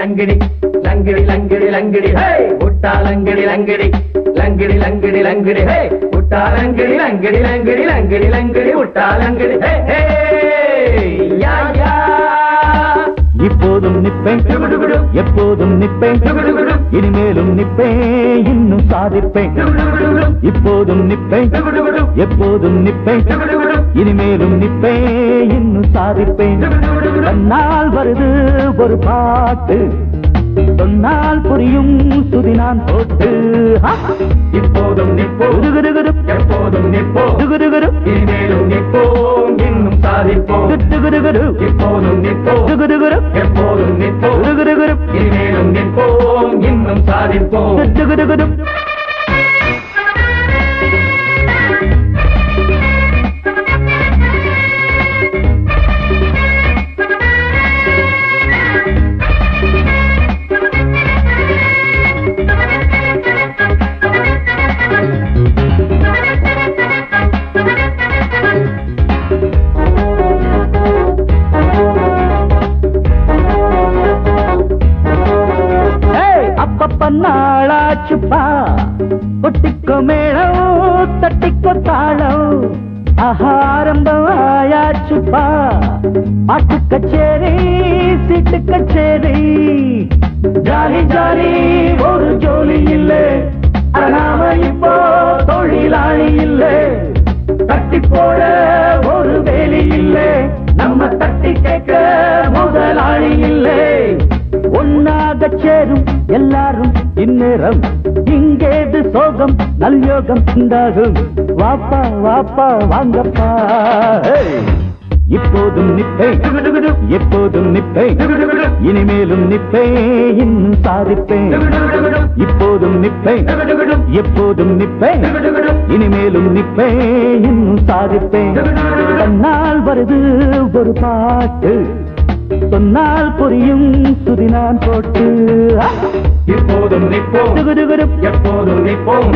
லங்கிடி லங்கிடி லங்கிடி லங்கிடி ஹே உட்டா லங்கிடி லங்கிடி லங்கிடி லங்கிடி லங்கிடி ஹே உட்டா லங்கிடி லங்கிடி லங்கிடி லங்கிடி லங்கிடி உட்டா லங்கிடி ஹே ஹே யா யா இப்போதும் நிப்பேன் எப்போதும் நிப்பேன் இனிமேலும் நிப்பேன் இன்னும் சாதிப்பேன் இப்போதும் நிப்பேன் எப்போதும் நிப்பேன் இனிமேலும் நிப்பேன் இன்னும் சாதிப்பேன் தன்னால் வருது ஒரு பாட்டு சொன்னால் புரியும் சுதி நான் போட்டு இப்போதும் நிப்போம் எப்போதும் நிப்போம் இனிமேலும் நிப்போம் இன்னும் சாதிப்போம் இப்போதும் நிப்போம் எப்போதும் நிப்போம் இனிமேலும் நிப்போம் இன்னும் சாதிப்போம் நாளாச்சுப்பா ஒட்டிக்கோ மேளம் தட்டிக்கோ தாளம் ஆரம்பம் ஆயாச்சுப்பா பாட்டு கச்சேரி சீட்டு கச்சேரி ஜாலி ஜாலி ஒரு ஜோலி இல்லை நாம இப்போ தொழிலாளி இல்லை தட்டி போட ஒரு வேலி இல்லை நம்ம தட்டி கேட்க முதலாளி இல்லை ஒன்னாக சேரும் எல்லாரும் இந்நேரம் இங்கேது சோகம் நல்யோகம் உண்டாகும் வாப்பா வாப்பா வாங்கப்பா இப்போதும் நிப்பேன் எப்போதும் நிப்பேன் இனிமேலும் நிப்பேன் இன்னும் சாதிப்பேன் இப்போதும் நிப்பேன் எப்போதும் நிப்பேன் இனிமேலும் நிப்பேன் இன்னும் சாதிப்பேன் தன்னால் வருது ஒரு பாட்டு சொன்னால் புரியும் சுதி நான் போட்டு இப்போதும் நிப்போம் எப்போதும் நிப்போம்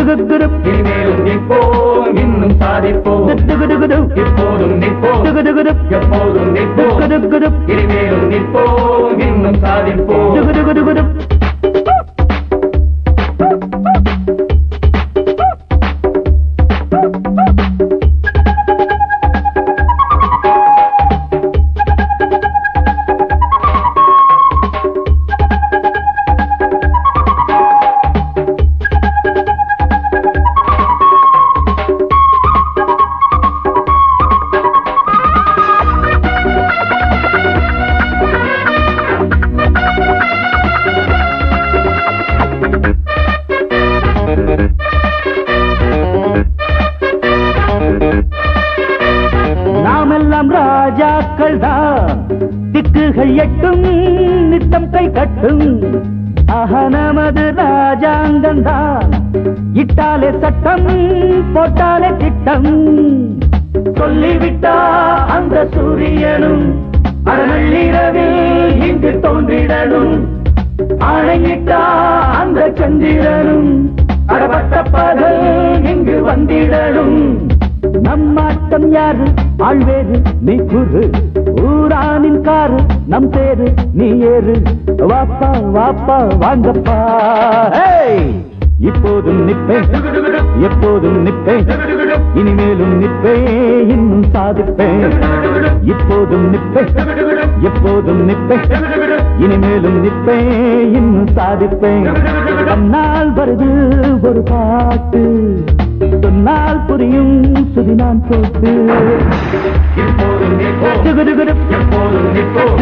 இனிமேலும் நிப்போம் இன்னும் சாதிப்போம் இப்போதும் நிப்போம் எப்போதும் நிப்போம் இனிமேலும் நிப்போம் இன்னும் சாதிப்போம் நாமெல்லாம் ராஜாக்கள் தான் திக்குகள் எட்டும் நித்தம் கை கட்டும் நமது ராஜாங்கம் தான் இட்டாலே சட்டம் போட்டாலே திட்டம் சொல்லிவிட்டா அந்த சூரியனும் அறநள்ளிரவில் இங்கு தோன்றிடணும் ஆணையிட்டா அந்த சந்திரனும் அடப்பட்ட பகல் இங்கு வந்திடணும் நம்மாட்டம் யாரு ஆழ்வேறு நீ குரு ஊரானின் காரு நம் பேரு நீ ஏறு வாப்பா வாப்பா வாங்கப்பா இப்போதும் நிப்பேன் எப்போதும் நிப்பேன் இனிமேலும் நிப்பேன் இன்னும் சாதிப்பேன் இப்போதும் நிப்பேன் எப்போதும் நிப்பேன் இனிமேலும் நிப்பேன் இன்னும் சாதிப்பேன் தன்னால் வருது ஒரு பாட்டு சொன்னால் புரியும் சுதி நான் போட்டு இப்போதும் நிப்போம் எப்போதும் நிப்போம்